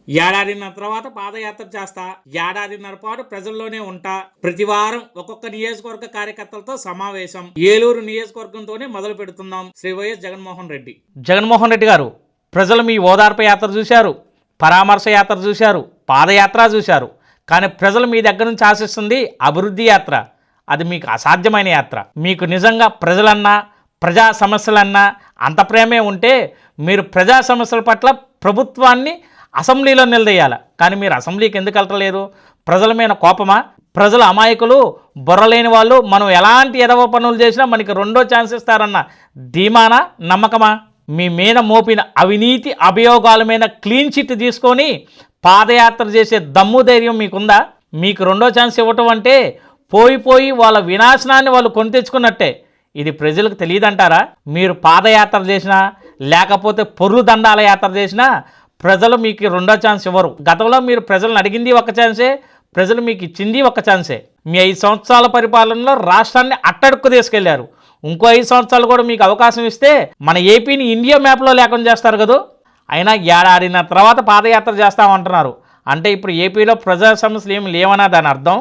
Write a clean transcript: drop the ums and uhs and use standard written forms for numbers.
ఏడాదిన్నర తర్వాత పాదయాత్ర చేస్తా, ఏడాదిన్నర పాటు ప్రజల్లోనే ఉంటా. ప్రతి వారం ఒక్కొక్క నియోజకవర్గ కార్యకర్తలతో సమావేశం. ఏలూరు నియోజకవర్గంతోనే మొదలు పెడుతున్నాం. శ్రీ వైఎస్ జగన్మోహన్ రెడ్డి. జగన్మోహన్ రెడ్డి గారు, ప్రజలు మీ ఓదార్పు యాత్ర చూశారు, పరామర్శ యాత్ర చూశారు, పాదయాత్ర చూశారు. కానీ ప్రజలు మీ దగ్గర నుంచి ఆశిస్తుంది అభివృద్ధి యాత్ర. అది మీకు అసాధ్యమైన యాత్ర. మీకు నిజంగా ప్రజలన్నా ప్రజా సమస్యలన్నా అంత ప్రేమే ఉంటే మీరు ప్రజా సమస్యల పట్ల ప్రభుత్వాన్ని అసెంబ్లీలో నిలదీయాలి. కానీ మీరు అసెంబ్లీకి ఎందుకు వెళ్ళలేదు? ప్రజల మీద కోపమా? ప్రజలు అమాయకులు, బుర్రలేని వాళ్ళు, మనం ఎలాంటి ఎదవ పనులు చేసినా మనకి రెండో ఛాన్స్ ఇస్తారన్న ధీమానా, నమ్మకమా? మీ మీద మోపిన అవినీతి అభియోగాల మీద క్లీన్ చిట్ తీసుకొని పాదయాత్ర చేసే దమ్ము ధైర్యం మీకుందా? మీకు రెండో ఛాన్స్ ఇవ్వటం అంటే పోయి వాళ్ళ వినాశనాన్ని వాళ్ళు కొని తెచ్చుకున్నట్టే. ఇది ప్రజలకు తెలియదంటారా? మీరు పాదయాత్ర చేసినా లేకపోతే పొర్లు దండాల యాత్ర చేసినా ప్రజలు మీకు రెండో ఛాన్స్ ఇవ్వరు. గతంలో మీరు ప్రజలను అడిగింది ఒక ఛాన్సే, ప్రజలు మీకు ఇచ్చింది ఒక ఛాన్సే. మీ 5 సంవత్సరాల పరిపాలనలో రాష్ట్రాన్ని అట్టడుక్కు తీసుకెళ్లారు. ఇంకో 5 సంవత్సరాలు కూడా మీకు అవకాశం ఇస్తే మన ఏపీని ఇండియా మ్యాప్లో లేకుండా చేస్తారు కదా. అయినా ఏడాదిన్నర తర్వాత పాదయాత్ర చేస్తామంటున్నారు. అంటే ఇప్పుడు ఏపీలో ప్రజా సమస్యలు ఏమి లేవనా దాని అర్థం?